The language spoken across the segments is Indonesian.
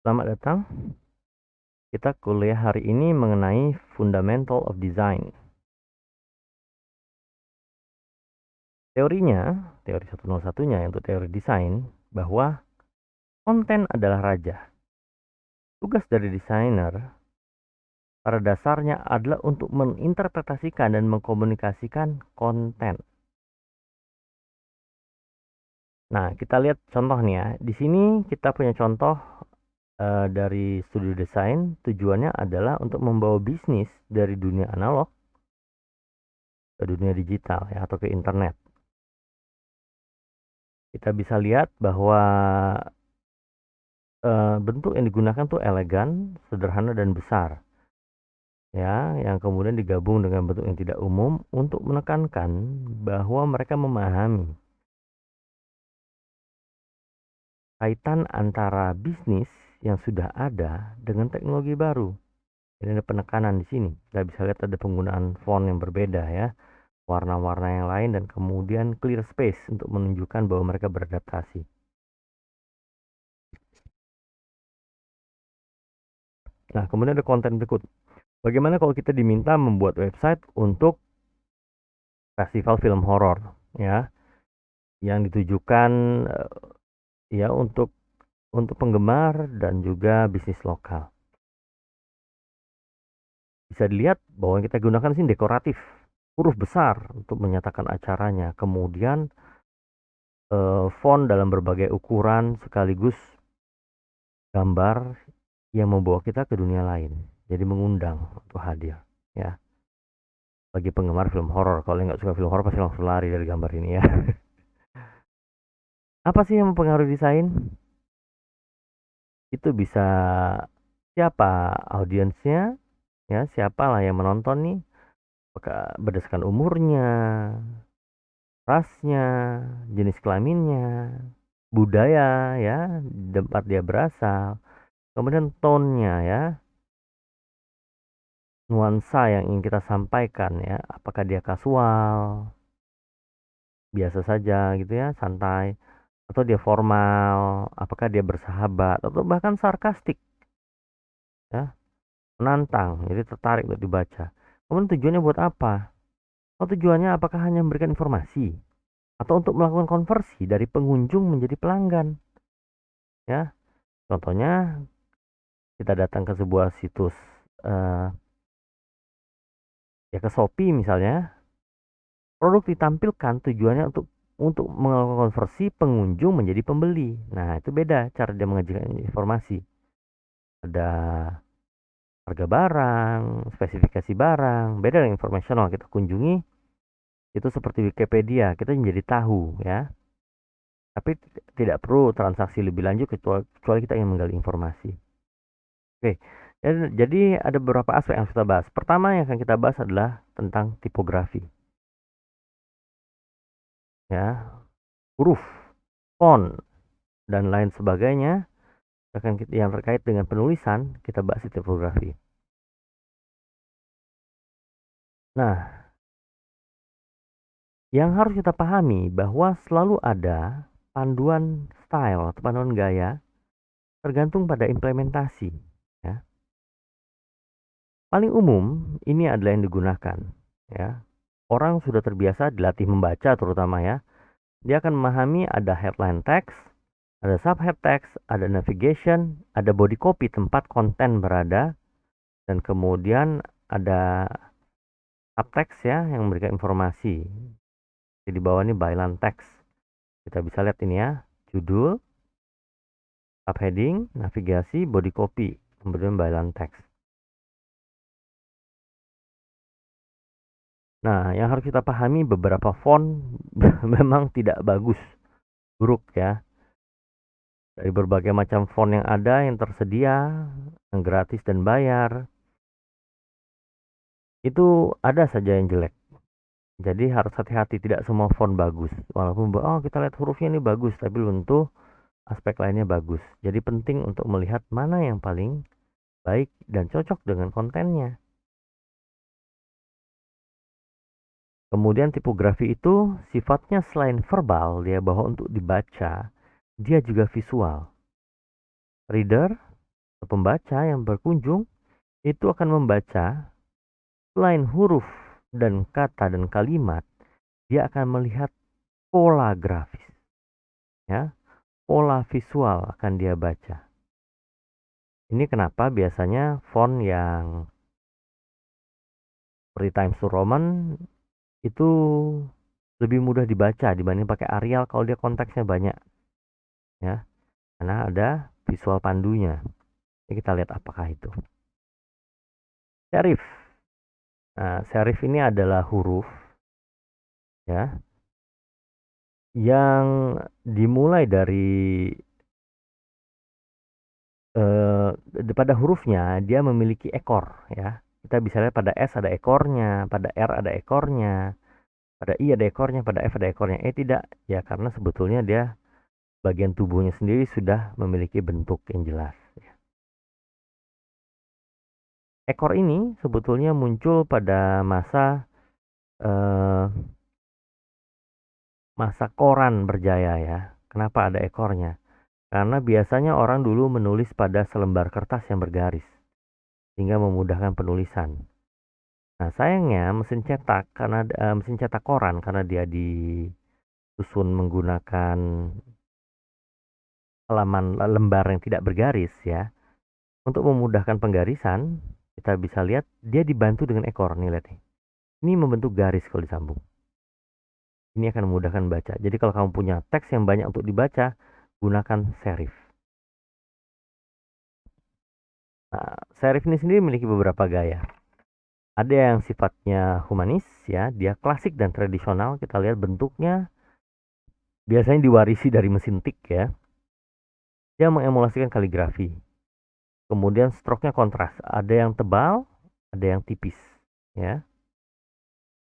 Selamat datang. Kita kuliah hari ini mengenai Fundamental of Design. Teorinya, teori 101-nya untuk teori desain, bahwa konten adalah raja. Tugas dari desainer pada dasarnya adalah untuk menginterpretasikan dan mengkomunikasikan konten. Nah, kita lihat contoh nih ya. Di sini kita punya contoh dari studio desain. Tujuannya adalah untuk membawa bisnis dari dunia analog ke dunia digital ya, atau ke internet. Kita bisa lihat bahwa bentuk yang digunakan tuh elegan, sederhana dan besar. Ya, yang kemudian digabung dengan bentuk yang tidak umum untuk menekankan bahwa mereka memahami kaitan antara bisnis yang sudah ada dengan teknologi baru. Jadi ada penekanan di sini. Kita bisa lihat ada penggunaan font yang berbeda ya, warna-warna yang lain, dan kemudian clear space untuk menunjukkan bahwa mereka beradaptasi. Nah, kemudian ada konten berikut. Bagaimana kalau kita diminta membuat website untuk festival film horor ya, yang ditujukan ya untuk penggemar dan juga bisnis lokal. Bisa dilihat bahwa yang kita gunakan sini dekoratif, huruf besar untuk menyatakan acaranya. Kemudian font dalam berbagai ukuran sekaligus gambar yang membawa kita ke dunia lain. Jadi mengundang untuk hadir ya. Bagi penggemar film horor, kalau nggak suka film horor pasti langsung lari dari gambar ini ya. Apa sih yang mempengaruhi desain? Itu bisa siapa audiensnya, ya siapalah yang menonton nih, apakah berdasarkan umurnya, rasnya, jenis kelaminnya, budaya ya, tempat dia berasal, kemudian tone-nya ya, nuansa yang ingin kita sampaikan ya, apakah dia kasual, biasa saja gitu ya, santai, atau dia formal, apakah dia bersahabat, atau bahkan sarkastik ya, menantang, jadi tertarik untuk dibaca. Kemudian tujuannya buat apa? Oh, tujuannya apakah hanya memberikan informasi atau untuk melakukan konversi dari pengunjung menjadi pelanggan? Ya, contohnya kita datang ke sebuah situs eh, ya ke Shopee misalnya, produk ditampilkan tujuannya untuk melakukan konversi pengunjung menjadi pembeli. Nah, itu beda cara dia mengajukan informasi. Ada harga barang, spesifikasi barang, beda dengan informasional. Kita kunjungi itu seperti Wikipedia, kita menjadi tahu ya. Tapi tidak perlu transaksi lebih lanjut kecuali kita ingin menggali informasi. Oke, jadi ada beberapa aspek yang kita bahas. Pertama yang akan kita bahas adalah tentang tipografi. Ya, huruf, font, dan lain sebagainya yang terkait dengan penulisan kita bahas di tipografi. Nah, yang harus kita pahami bahwa selalu ada panduan style atau panduan gaya tergantung pada implementasi. Ya. Paling umum ini adalah yang digunakan. Ya. Orang sudah terbiasa dilatih membaca terutama ya. Dia akan memahami ada headline text, ada subhead text, ada navigation, ada body copy tempat konten berada, dan kemudian ada subtext ya yang memberikan informasi. Jadi di bawah ini byline text. Kita bisa lihat ini ya, judul, subheading, navigasi, body copy, kemudian byline text. Nah, yang harus kita pahami beberapa font memang tidak bagus, buruk ya. Dari berbagai macam font yang ada, yang tersedia, yang gratis dan bayar, itu ada saja yang jelek. Jadi harus hati-hati, tidak semua font bagus. Walaupun kita lihat hurufnya ini bagus, tapi belum tentu aspek lainnya bagus. Jadi penting untuk melihat mana yang paling baik dan cocok dengan kontennya. Kemudian tipografi itu sifatnya selain verbal, dia bahwa untuk dibaca, dia juga visual. Reader Pembaca yang berkunjung itu akan membaca selain huruf dan kata dan kalimat, dia akan melihat pola grafis, ya, pola visual akan dia baca. Ini kenapa biasanya font yang seperti Times New Roman itu lebih mudah dibaca dibanding pakai Arial kalau dia konteksnya banyak, ya, karena ada visual pandunya. Ini kita lihat apakah itu. Serif. Nah, serif ini adalah huruf, ya, yang dimulai dari pada hurufnya dia memiliki ekor, ya. Kita bisa lihat pada S ada ekornya, pada R ada ekornya, pada I ada ekornya, pada F ada ekornya. Tidak, ya, karena sebetulnya dia bagian tubuhnya sendiri sudah memiliki bentuk yang jelas, ya. Ekor ini sebetulnya muncul pada eh, masa koran berjaya, ya. Kenapa ada ekornya? Karena biasanya orang dulu menulis pada selembar kertas yang bergaris sehingga memudahkan penulisan. Nah, sayangnya mesin cetak koran karena dia disusun menggunakan halaman lembar yang tidak bergaris, ya. Untuk memudahkan penggarisan, kita bisa lihat dia dibantu dengan ekor nih, lihat nih. Ini membentuk garis kalau disambung. Ini akan memudahkan baca. Jadi kalau kamu punya teks yang banyak untuk dibaca, gunakan serif. Nah, serif ini sendiri memiliki beberapa gaya. Ada yang sifatnya humanis, ya, dia klasik dan tradisional. Kita lihat bentuknya biasanya diwarisi dari mesin tik, ya. Dia mengemulasikan kaligrafi. Kemudian stroke-nya kontras, ada yang tebal, ada yang tipis, ya.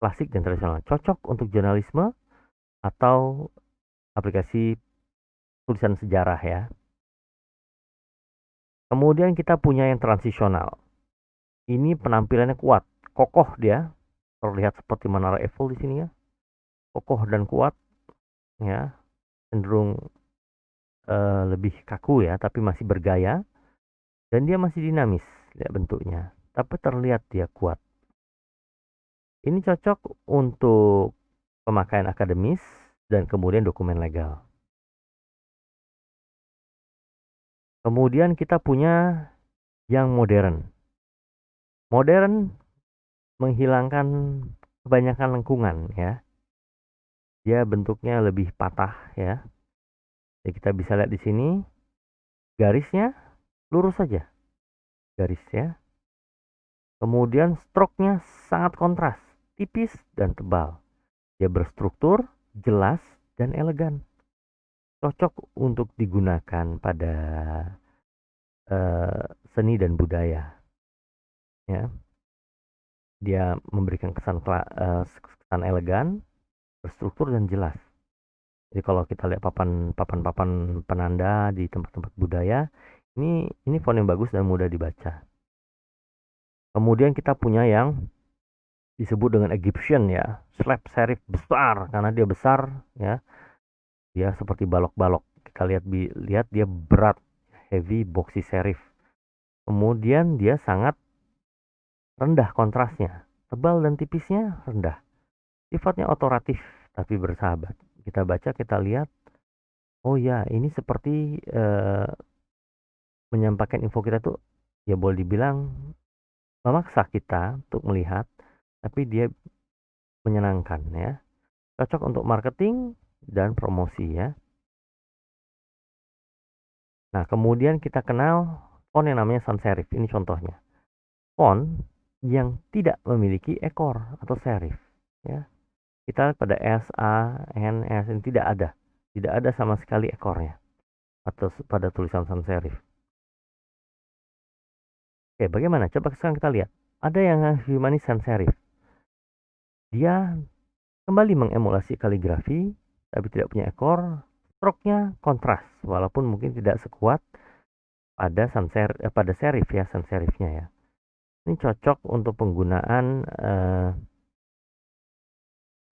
Klasik dan tradisional, cocok untuk jurnalisme atau aplikasi tulisan sejarah, ya. Kemudian kita punya yang transisional. Ini penampilannya kuat, kokoh dia, terlihat seperti menara Eiffel di sini, ya. Kokoh dan kuat, ya. Cenderung lebih kaku, ya, tapi masih bergaya dan dia masih dinamis, lihat bentuknya. Tapi terlihat dia kuat. Ini cocok untuk pemakaian akademis dan kemudian dokumen legal. Kemudian kita punya yang modern. Modern menghilangkan kebanyakan lengkungan, ya. Dia bentuknya lebih patah, ya. Jadi kita bisa lihat di sini garisnya lurus saja, garis, ya. Kemudian stroke-nya sangat kontras, tipis dan tebal. Dia berstruktur, jelas dan elegan. Cocok untuk digunakan pada seni dan budaya, ya. Dia memberikan kesan elegan, berstruktur dan jelas. Jadi kalau kita lihat papan-papan penanda di tempat-tempat budaya, ini font yang bagus dan mudah dibaca. Kemudian kita punya yang disebut dengan Egyptian, ya, slab serif besar karena dia besar, ya. Dia seperti balok-balok. Kita lihat dia berat, heavy boxy serif. Kemudian dia sangat rendah kontrasnya, tebal dan tipisnya rendah. Sifatnya otoratif tapi bersahabat. Kita baca, kita lihat, oh ya, ini seperti menyampaikan info kita tuh, ya, boleh dibilang memaksa kita untuk melihat, tapi dia menyenangkan, ya. Cocok untuk marketing dan promosi, ya. Nah, kemudian kita kenal font yang namanya sans serif. Ini contohnya. Font yang tidak memiliki ekor atau serif, ya. Kita pada S, A, N, S ini tidak ada. Tidak ada sama sekali ekornya atau pada tulisan sans serif. Oke, bagaimana? Coba sekarang kita lihat. Ada yang humanis sans serif. Dia kembali mengemulasi kaligrafi, tapi tidak punya ekor. Stroke-nya kontras, walaupun mungkin tidak sekuat pada serif, ya, sans serifnya, ya. Ini cocok untuk penggunaan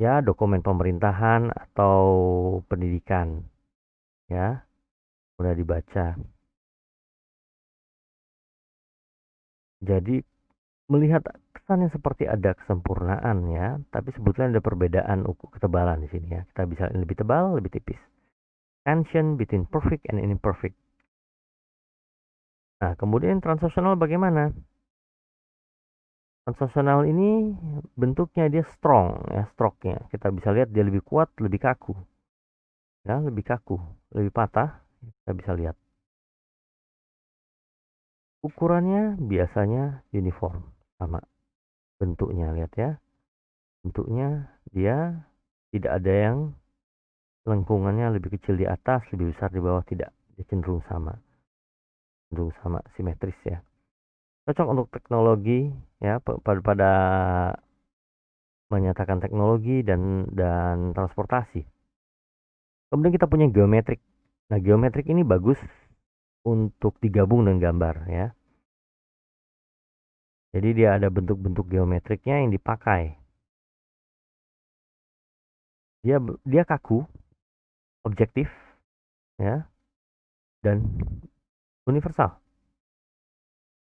ya, dokumen pemerintahan atau pendidikan, ya, mudah dibaca. Jadi melihat kesannya seperti ada kesempurnaan ya, tapi sebetulnya ada perbedaan ketebalan di sini ya. Kita bisa lebih tebal, lebih tipis. Tension between perfect and imperfect. Nah, kemudian transaksional bagaimana? Transaksional ini bentuknya dia strong ya, stroke-nya. Kita bisa lihat dia lebih kuat, lebih kaku. Ya, lebih kaku, lebih patah. Kita bisa lihat. Ukurannya biasanya uniform, sama bentuknya, lihat ya. Bentuknya dia tidak ada yang lengkungannya lebih kecil di atas, lebih besar di bawah, tidak. Dia cenderung sama, simetris ya. Cocok untuk teknologi ya, pada menyatakan teknologi dan transportasi. Kemudian kita punya geometrik. Nah, geometrik ini bagus untuk digabung dengan gambar ya. Jadi dia ada bentuk-bentuk geometriknya yang dipakai. Dia kaku, objektif ya, dan universal.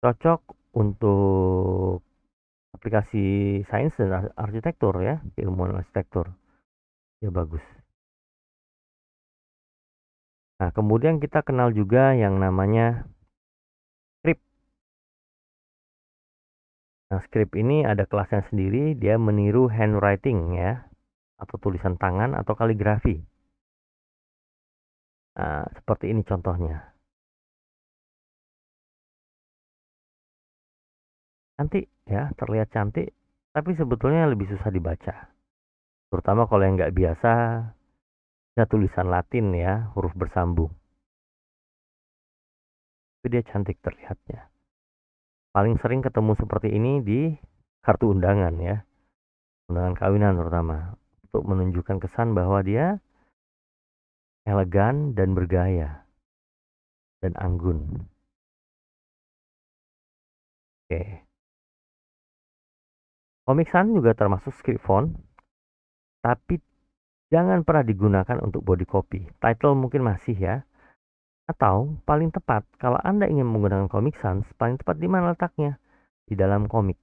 Cocok untuk aplikasi sains dan arsitektur ya, ilmuwan arsitektur. Ya bagus. Nah, kemudian kita kenal juga yang namanya script. Nah, script ini ada kelasnya sendiri, dia meniru handwriting ya, atau tulisan tangan atau kaligrafi. Nah, seperti ini contohnya. Cantik ya, terlihat cantik, tapi sebetulnya lebih susah dibaca. Terutama kalau yang nggak biasa, ya tulisan Latin ya, huruf bersambung. Tapi dia cantik terlihatnya. Paling sering ketemu seperti ini di kartu undangan ya, undangan kawinan terutama, untuk menunjukkan kesan bahwa dia elegan dan bergaya dan anggun. Oke. Comic Sans juga termasuk script font, tapi jangan pernah digunakan untuk body copy. Title mungkin masih ya. Atau paling tepat, kalau Anda ingin menggunakan Comic Sans, paling tepat di mana letaknya? Di dalam komik.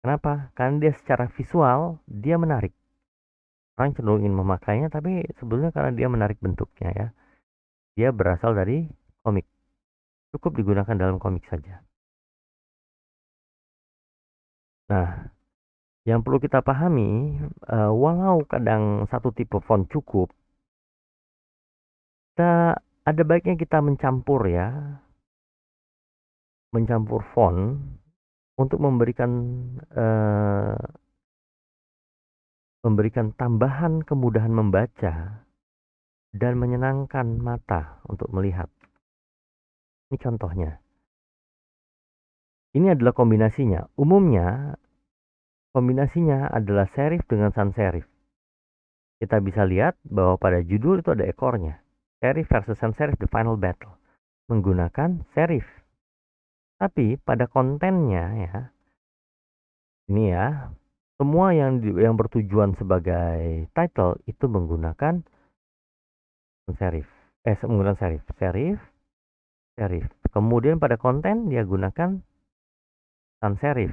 Kenapa? Karena dia secara visual, dia menarik. Orang cenderung ingin memakainya, tapi sebetulnya karena dia menarik bentuknya ya. Dia berasal dari komik. Cukup digunakan dalam komik saja. Nah, yang perlu kita pahami, walau kadang satu tipe font cukup, ada baiknya kita mencampur ya, mencampur font untuk eh, memberikan tambahan kemudahan membaca dan menyenangkan mata untuk melihat. Ini contohnya. Ini adalah kombinasinya. Umumnya kombinasinya adalah serif dengan sans serif. Kita bisa lihat bahwa pada judul itu ada ekornya. Serif versus sans serif The Final Battle. Menggunakan serif. Tapi pada kontennya ya, ini ya, semua yang bertujuan sebagai title itu menggunakan sans serif. Menggunakan serif. Serif, serif. Kemudian pada konten dia gunakan sans serif.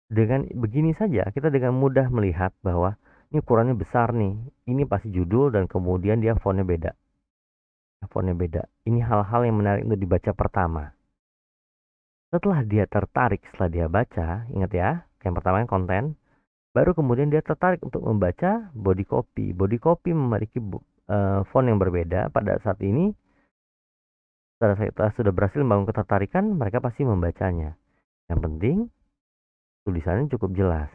Dengan begini saja kita dengan mudah melihat bahwa ini ukurannya besar nih. Ini pasti judul dan kemudian dia fontnya beda. Fontnya beda. Ini hal-hal yang menarik untuk dibaca pertama. Setelah dia tertarik, setelah dia baca, ingat ya, yang pertama yang konten, baru kemudian dia tertarik untuk membaca body copy. Body copy memiliki font yang berbeda. Pada saat ini, setelah kita sudah berhasil membangun ketertarikan, mereka pasti membacanya. Yang penting tulisannya cukup jelas,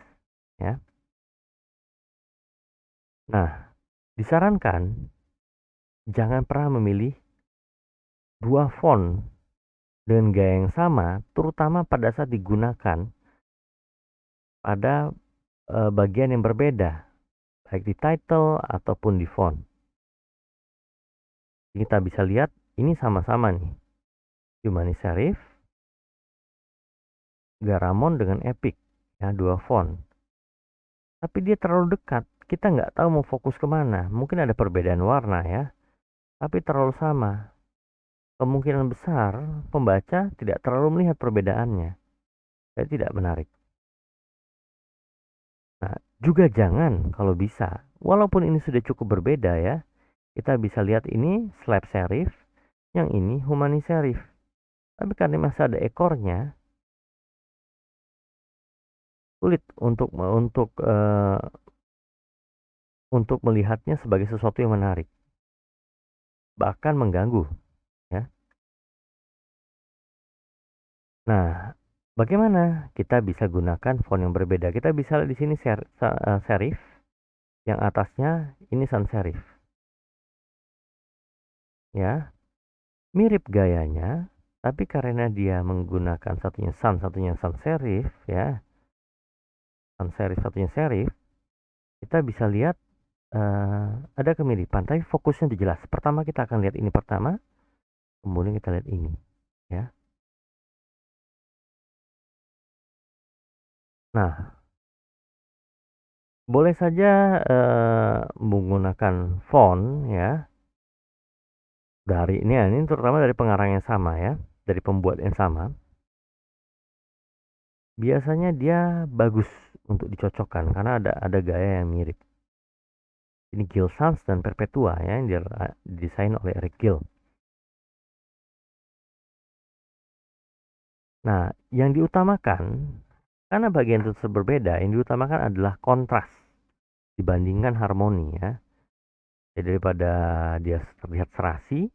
ya. Nah, disarankan jangan pernah memilih dua font dengan gaya yang sama, terutama pada saat digunakan pada bagian yang berbeda, baik di title ataupun di font. Kita bisa lihat ini sama-sama nih, Humani Serif, Garamond dengan Epic, ya dua font. Tapi dia terlalu dekat, kita nggak tahu mau fokus kemana. Mungkin ada perbedaan warna ya, tapi terlalu sama. kemungkinan besar pembaca tidak terlalu melihat perbedaannya. Jadi tidak menarik. Nah, juga jangan kalau bisa, walaupun ini sudah cukup berbeda ya, kita bisa lihat ini slab serif, yang ini humani serif. Tapi karena masih ada ekornya, sulit untuk melihatnya sebagai sesuatu yang menarik, bahkan mengganggu ya. Nah, bagaimana kita bisa gunakan font yang berbeda? Kita bisa lihat di sini serif, yang atasnya ini sans serif ya. Mirip gayanya, tapi karena dia menggunakan satunya sans serif ya, sans serif satunya serif, kita bisa lihat ada kemiripan, tapi fokusnya itu jelas. Pertama kita akan lihat ini pertama, kemudian kita lihat ini ya. Nah, boleh saja menggunakan font ya dari ini terutama dari pengarang yang sama ya, dari pembuat yang sama. Biasanya dia bagus untuk dicocokkan karena ada gaya yang mirip. Ini Gill Sans dan Perpetua ya, yang didesain oleh Eric Gill. Nah, yang diutamakan karena bagian itu berbeda, yang diutamakan adalah kontras dibandingkan harmoni ya. Jadi daripada dia terlihat serasi,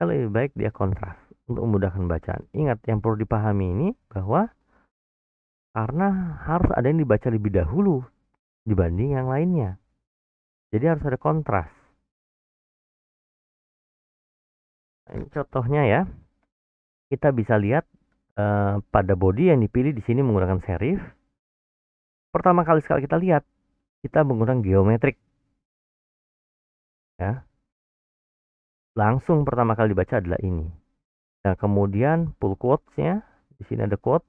lebih baik dia kontras untuk memudahkan bacaan. Ingat yang perlu dipahami ini bahwa karena harus ada yang dibaca lebih dahulu dibanding yang lainnya. Jadi harus ada kontras. Nah, ini contohnya ya. Kita bisa lihat pada body yang dipilih di sini menggunakan serif. Pertama kali sekali kita lihat, kita menggunakan geometrik ya. Langsung pertama kali dibaca adalah ini. Nah, kemudian full quotes-nya, di sini ada quote,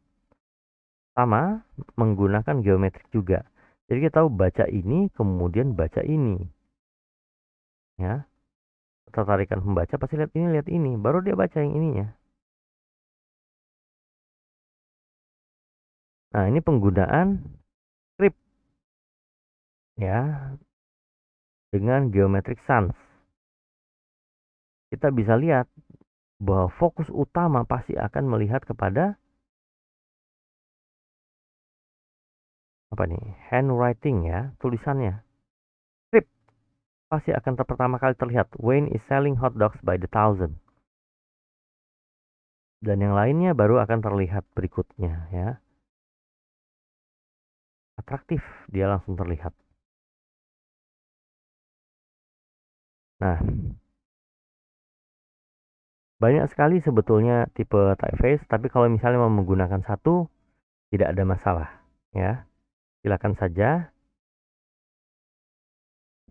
sama menggunakan geometrik juga. Jadi kita tahu baca ini, kemudian baca ini. Ya, ketertarikan pembaca pasti lihat ini, baru dia baca yang ininya. Nah, ini penggunaan script ya dengan geometric sans. Kita bisa lihat bahwa fokus utama pasti akan melihat kepada apa nih? Handwriting ya, tulisannya. Script pasti akan pertama kali terlihat. Wayne is selling hot dogs by the thousand. Dan yang lainnya baru akan terlihat berikutnya ya. Atraktif, dia langsung terlihat. Nah, banyak sekali sebetulnya tipe typeface, tapi kalau misalnya mau menggunakan satu, tidak ada masalah ya. Silakan saja.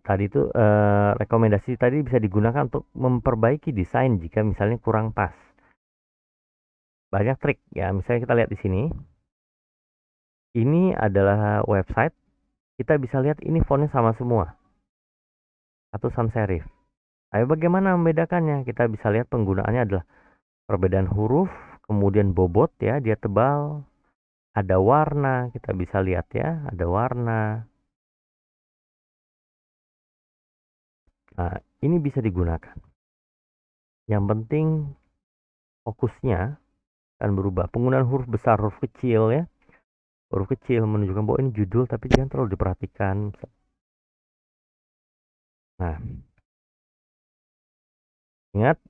Tadi itu rekomendasi tadi bisa digunakan untuk memperbaiki desain jika misalnya kurang pas. Banyak trik ya, misalnya kita lihat di sini. Ini adalah website, kita bisa lihat ini fontnya sama semua. Atau sans serif. Ayo bagaimana membedakannya? Kita bisa lihat penggunaannya adalah perbedaan huruf, kemudian bobot ya, dia tebal, ada warna, kita bisa lihat ya, ada warna. Nah, ini bisa digunakan. Yang penting fokusnya akan berubah. Penggunaan huruf besar, huruf kecil ya. Huruf kecil menunjukkan bahwa ini judul, tapi jangan terlalu diperhatikan. Nah, ingat,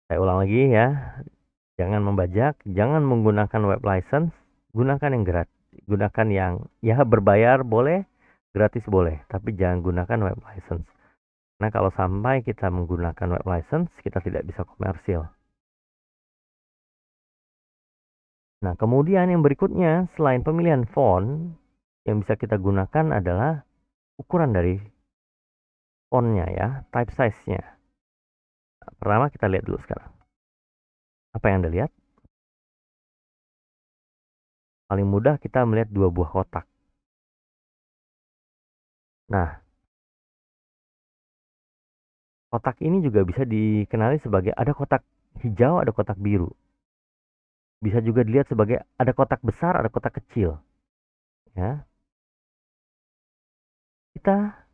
saya ulang lagi ya. Jangan membajak, jangan menggunakan web license, gunakan yang gratis. Gunakan yang ya berbayar boleh, gratis boleh, tapi jangan gunakan web license. Nah, kalau sampai kita menggunakan web license, kita tidak bisa komersil. Nah, kemudian yang berikutnya, selain pemilihan font, yang bisa kita gunakan adalah ukuran dari fontnya ya, type size-nya. Nah, pertama kita lihat dulu sekarang. Apa yang Anda lihat? Paling mudah kita melihat dua buah kotak. Nah, kotak ini juga bisa dikenali sebagai ada kotak hijau, ada kotak biru. Bisa juga dilihat sebagai ada kotak besar, ada kotak kecil. Ya, kita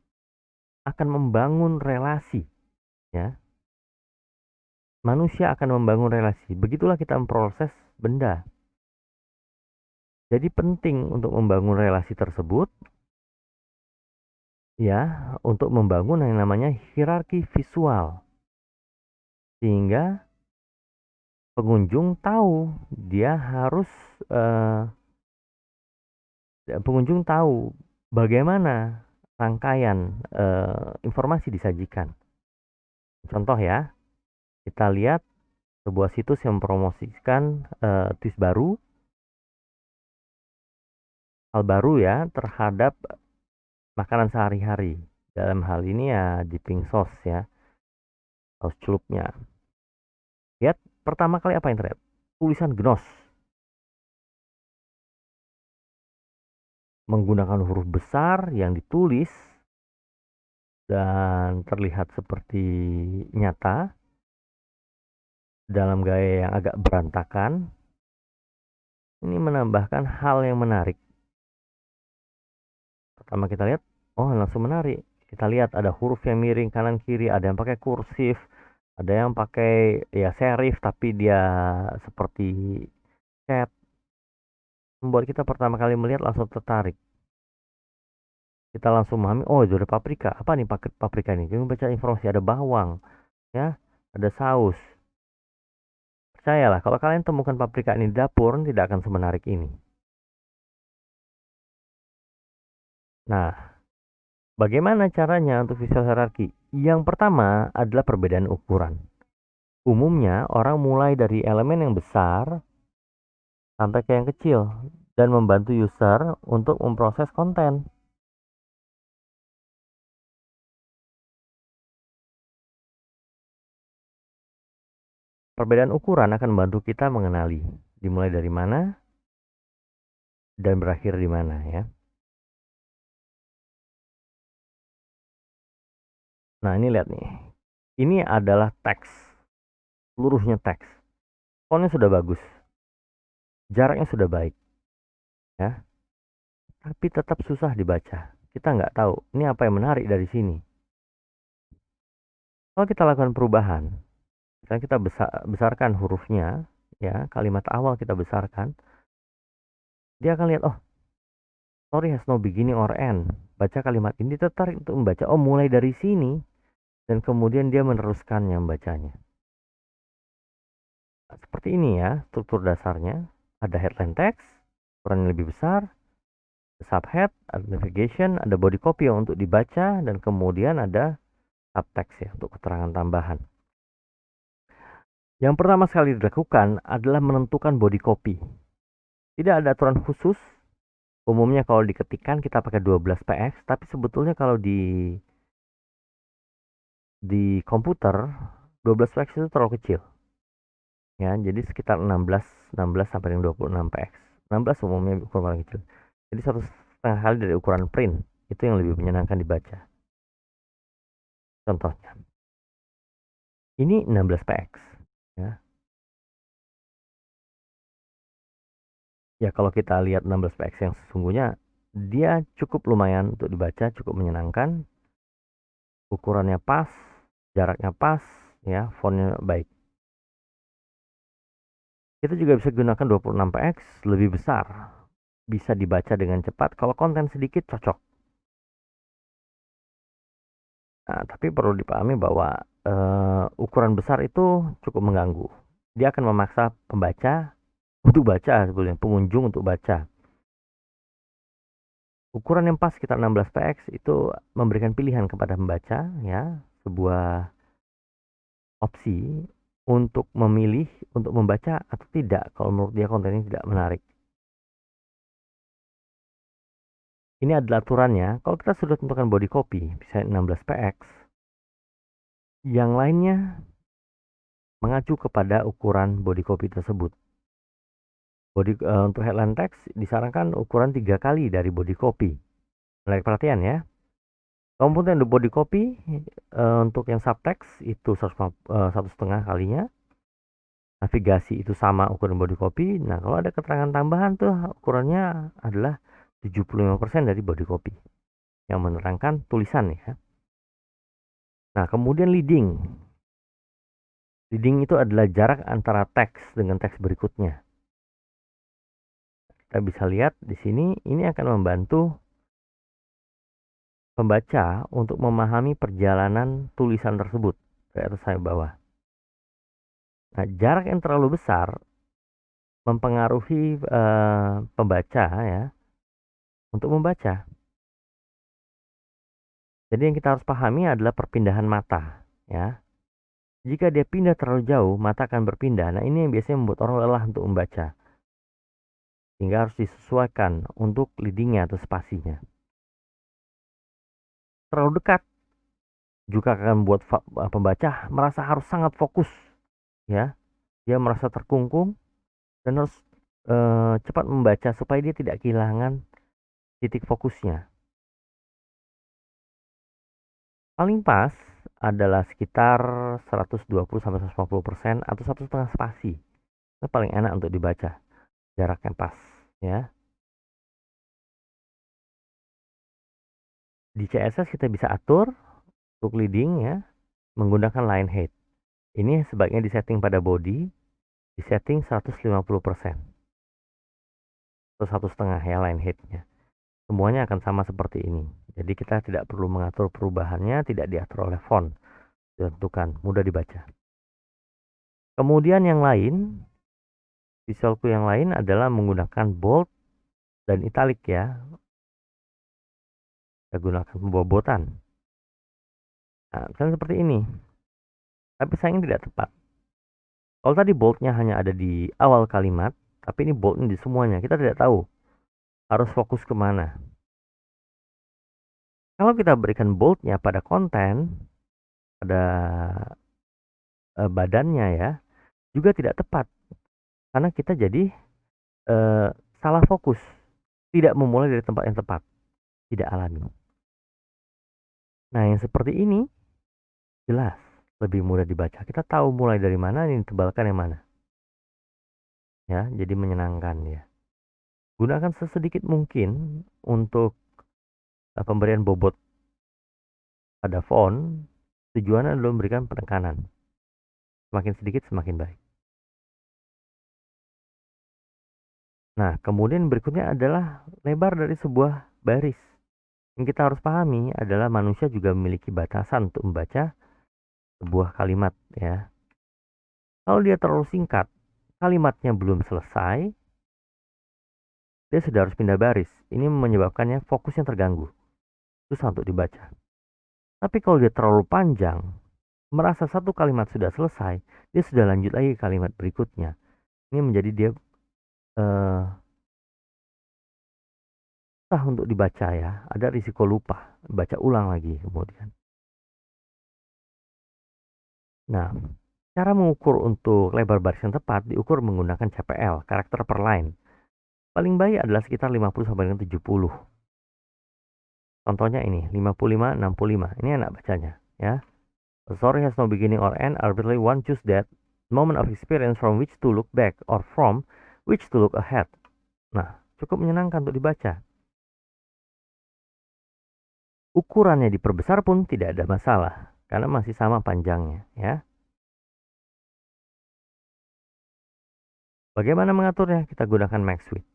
akan membangun relasi. Ya, manusia akan membangun relasi. Begitulah kita memproses benda. Jadi penting untuk membangun relasi tersebut, ya, untuk membangun yang namanya hierarki visual. Sehingga pengunjung tahu dia harus pengunjung tahu bagaimana rangkaian informasi disajikan. Contoh ya, kita lihat sebuah situs yang mempromosikan twist baru, hal baru ya terhadap makanan sehari-hari. Dalam hal ini ya dipping sauce ya, saus celupnya. Lihat pertama kali apa yang terlihat? Tulisan Gnos. Menggunakan huruf besar yang ditulis dan terlihat seperti nyata dalam gaya yang agak berantakan. Ini menambahkan hal yang menarik. Pertama kita lihat, oh langsung menarik. Kita lihat ada huruf yang miring kanan kiri, ada yang pakai kursif, ada yang pakai ya serif tapi dia seperti cat. Membuat kita pertama kali melihat langsung tertarik. Kita langsung memahami, oh itu ada paprika. Apa nih paprika ini? Kita baca informasi, ada bawang, ya, ada saus. Percayalah, kalau kalian temukan paprika ini di dapur, tidak akan semenarik ini. Nah, bagaimana caranya untuk visual hierarki? Yang pertama adalah perbedaan ukuran. Umumnya, orang mulai dari elemen yang besar sampai ke yang kecil dan membantu user untuk memproses konten. Perbedaan ukuran akan membantu kita mengenali dimulai dari mana dan berakhir di mana ya. Nah, ini lihat nih. Ini adalah teks. Seluruhnya teks. Fontnya sudah bagus. Jaraknya sudah baik. Ya. Tapi tetap susah dibaca. Kita nggak tahu ini apa yang menarik dari sini. Kalau kita lakukan perubahan, misalnya kita besarkan hurufnya, ya, kalimat awal kita besarkan, dia akan lihat, oh, story has no beginning or end. Baca kalimat ini tertarik untuk membaca, oh mulai dari sini, dan kemudian dia meneruskannya membacanya. Nah, seperti ini ya struktur dasarnya. Ada headline text, ukuran yang lebih besar, subhead, ada navigation, ada body copy untuk dibaca, dan kemudian ada subtext ya untuk keterangan tambahan. Yang pertama sekali dilakukan adalah menentukan body copy. Tidak ada aturan khusus. Umumnya kalau diketikkan kita pakai 12px, tapi sebetulnya kalau di komputer 12px itu terlalu kecil. Ya, jadi sekitar 16 sampai dengan 26px. 16 umumnya ukuran paling kecil. Jadi 1,5 kali dari ukuran print. Itu yang lebih menyenangkan dibaca. Contohnya. Ini 16px, ya. Ya kalau kita lihat 16px yang sesungguhnya, dia cukup lumayan untuk dibaca, cukup menyenangkan. Ukurannya pas, jaraknya pas, ya, fontnya baik. Kita juga bisa gunakan 26px lebih besar. Bisa dibaca dengan cepat, kalau konten sedikit cocok. Nah, tapi perlu dipahami bahwa ukuran besar itu cukup mengganggu. Dia akan memaksa pembaca untuk baca, sebetulnya pengunjung untuk baca. Ukuran yang pas sekitar 16px itu memberikan pilihan kepada pembaca, ya, sebuah opsi untuk memilih untuk membaca atau tidak kalau menurut dia kontennya tidak menarik. Ini adalah aturannya. Kalau kita sudah tentukan body copy, bisa 16px, yang lainnya mengacu kepada ukuran body copy tersebut. Untuk headline text disarankan ukuran 3 kali dari body copy. Menarik perhatian ya. Kemudian untuk body copy untuk yang subtext itu 1,5 kalinya. navigasi itu sama ukuran body copy. Nah, kalau ada keterangan tambahan tuh ukurannya adalah 75% dari body copy yang menerangkan tulisan ya. Nah, kemudian leading. Leading itu adalah jarak antara teks dengan teks berikutnya. Kita bisa lihat di sini, ini akan membantu pembaca untuk memahami perjalanan tulisan tersebut dari atas sampai bawah. Nah, jarak yang terlalu besar mempengaruhi pembaca ya untuk membaca. Jadi yang kita harus pahami adalah perpindahan mata ya. Jika dia pindah terlalu jauh, mata akan berpindah. Nah, ini yang biasanya membuat orang lelah untuk membaca. Sehingga harus disesuaikan untuk leadingnya atau spasinya. Terlalu dekat juga akan membuat pembaca merasa harus sangat fokus ya. Dia merasa terkungkung dan harus cepat membaca supaya dia tidak kehilangan titik fokusnya. Paling pas adalah sekitar 120-150% atau 1,5 spasi. Itu paling enak untuk dibaca. Jaraknya pas ya. Di CSS kita bisa atur untuk leading ya menggunakan line height. Ini sebaiknya disetting pada body, disetting 150% atau 1,5 ya line height-nya. Semuanya akan sama seperti ini. Jadi kita tidak perlu mengatur perubahannya, tidak diatur oleh font. Ditentukan, mudah dibaca. Kemudian yang lain, visualku yang lain adalah menggunakan bold dan italic ya. Kita gunakan pembobotan. Nah, misalnya seperti ini. Tapi sayangnya tidak tepat. Kalau tadi boldnya hanya ada di awal kalimat, tapi ini boldnya di semuanya. Kita tidak tahu harus fokus kemana. Kalau kita berikan boldnya pada konten, pada badannya ya, juga tidak tepat. Karena kita jadi salah fokus. Tidak memulai dari tempat yang tepat. Tidak alami. Nah, yang seperti ini jelas lebih mudah dibaca. Kita tahu mulai dari mana, ini ditebalkan yang mana. Ya, jadi menyenangkan ya. Gunakan sesedikit mungkin untuk pemberian bobot pada font. Tujuannya adalah memberikan penekanan. Semakin sedikit semakin baik. Nah, kemudian berikutnya adalah lebar dari sebuah baris. Yang kita harus pahami adalah manusia juga memiliki batasan untuk membaca sebuah kalimat ya. Kalau dia terlalu singkat, kalimatnya belum selesai, dia sudah harus pindah baris. Ini menyebabkannya fokusnya terganggu. Susah untuk dibaca. Tapi kalau dia terlalu panjang, merasa satu kalimat sudah selesai, dia sudah lanjut lagi ke kalimat berikutnya. Ini menjadi dia susah untuk dibaca ya. Ada risiko lupa, baca ulang lagi kemudian. Nah, cara mengukur untuk lebar baris yang tepat diukur menggunakan CPL, karakter per line. Paling baik adalah sekitar 50 sampai dengan 70. Contohnya ini, 55, 65. Ini enak bacanya ya. A story has no beginning or end, arbitrarily one choose that moment of experience from which to look back or from which to look ahead. Nah, cukup menyenangkan untuk dibaca. Ukurannya diperbesar pun tidak ada masalah karena masih sama panjangnya ya. Bagaimana mengaturnya? Kita gunakan max width.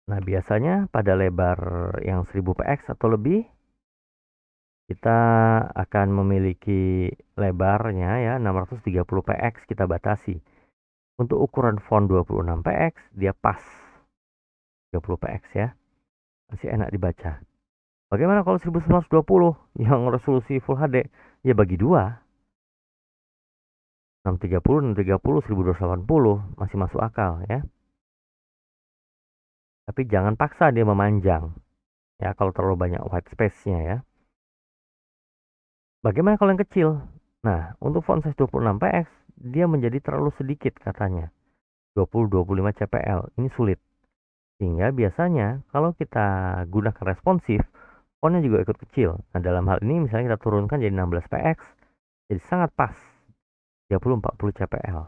Nah, biasanya pada lebar yang 1000 px atau lebih kita akan memiliki lebarnya ya 630 px kita batasi. Untuk ukuran font 26 px dia pas 30 px ya. Masih enak dibaca. Bagaimana kalau 1920 yang resolusi Full HD? Ya bagi dua. 630, 630, 1280 masih masuk akal ya. Tapi jangan paksa dia memanjang. Ya, kalau terlalu banyak white space-nya ya. Bagaimana kalau yang kecil? Nah, untuk font size 26 px dia menjadi terlalu sedikit katanya. 20-25 CPL. Ini sulit. Sehingga biasanya kalau kita gunakan responsif, fontnya juga ikut kecil. Nah, dalam hal ini misalnya kita turunkan jadi 16 px, jadi sangat pas 30-40 CPL.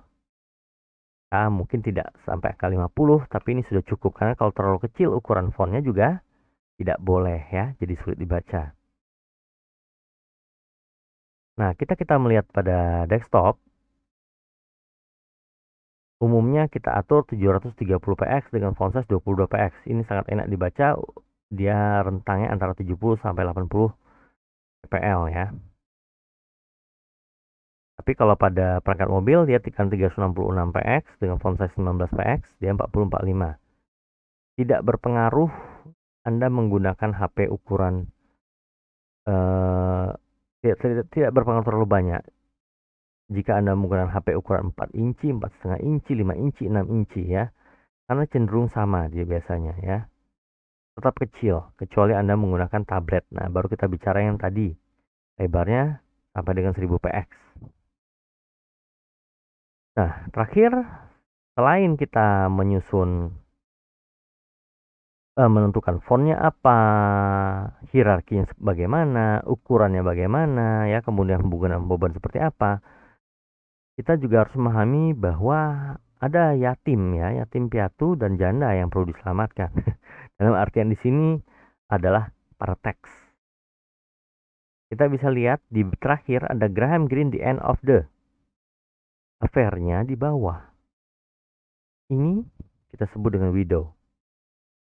Nah, mungkin tidak sampai angka 50, tapi ini sudah cukup karena kalau terlalu kecil ukuran fontnya juga tidak boleh ya, jadi sulit dibaca. Nah, kita melihat pada desktop, umumnya kita atur 730 px dengan font size 22 px. Ini sangat enak dibaca, dia rentangnya antara 70 sampai 80 pl ya. Tapi kalau pada perangkat mobil dia tekan 366 px dengan font size 19 px, dia 4045. Tidak berpengaruh Anda menggunakan HP ukuran tidak berpengaruh terlalu banyak. Jika Anda menggunakan HP ukuran 4 inci, 4,5 inci, 5 inci, 6 inci ya. Karena cenderung sama dia biasanya ya. Tetap kecil, kecuali Anda menggunakan tablet. Nah, baru kita bicara yang tadi. Lebarnya sampai dengan 1000 px. Nah, terakhir, selain kita menentukan fontnya apa, hierarkinya bagaimana, ukurannya bagaimana, ya, kemudian hubungan beban seperti apa, kita juga harus memahami bahwa ada yatim ya, yatim piatu dan janda yang perlu diselamatkan. Dalam artian di sini adalah para teks. Kita bisa lihat di terakhir ada Graham Greene, The End of the Affair-nya di bawah. Ini kita sebut dengan widow.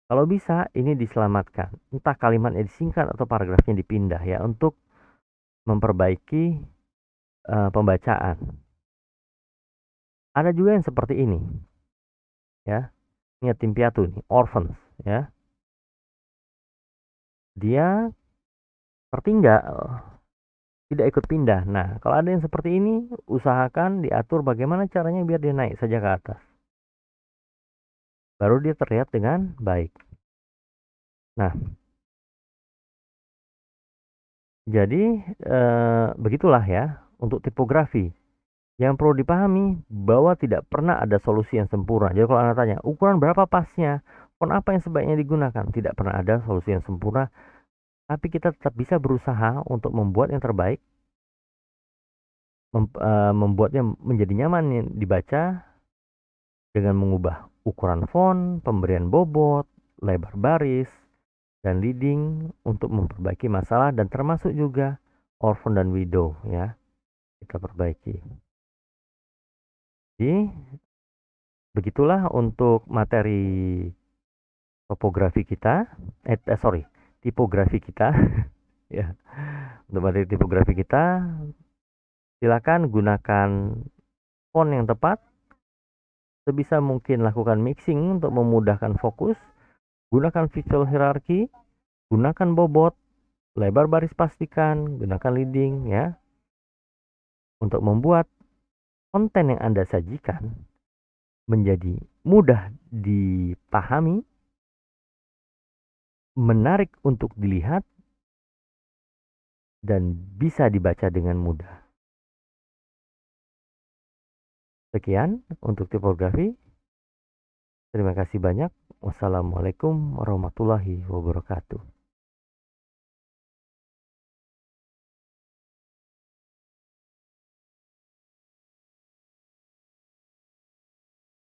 Kalau bisa ini diselamatkan, entah kalimatnya disingkat atau paragrafnya dipindah ya, untuk memperbaiki pembacaan. Ada juga yang seperti ini ya, ini yatim piatu nih, orphans ya, dia tertinggal, tidak ikut pindah. Nah, kalau ada yang seperti ini, usahakan diatur bagaimana caranya biar dia naik saja ke atas, baru dia terlihat dengan baik. Nah, jadi begitulah ya untuk tipografi. Yang perlu dipahami bahwa tidak pernah ada solusi yang sempurna. Jadi kalau Anda tanya, ukuran berapa pasnya, font apa yang sebaiknya digunakan, tidak pernah ada solusi yang sempurna. Tapi kita tetap bisa berusaha untuk membuat yang terbaik, membuatnya menjadi nyaman dibaca dengan mengubah ukuran font, pemberian bobot, lebar baris, dan leading untuk memperbaiki masalah, dan termasuk juga orphan dan widow ya, kita perbaiki. Jadi begitulah untuk materi topografi kita, tipografi kita ya. Untuk materi tipografi kita, silakan gunakan font yang tepat, sebisa mungkin lakukan mixing untuk memudahkan fokus, gunakan visual hierarchy, gunakan bobot, lebar baris pastikan, gunakan leading ya, untuk membuat konten yang Anda sajikan menjadi mudah dipahami, menarik untuk dilihat, dan bisa dibaca dengan mudah. Sekian untuk tipografi. Terima kasih banyak. Wassalamualaikum warahmatullahi wabarakatuh.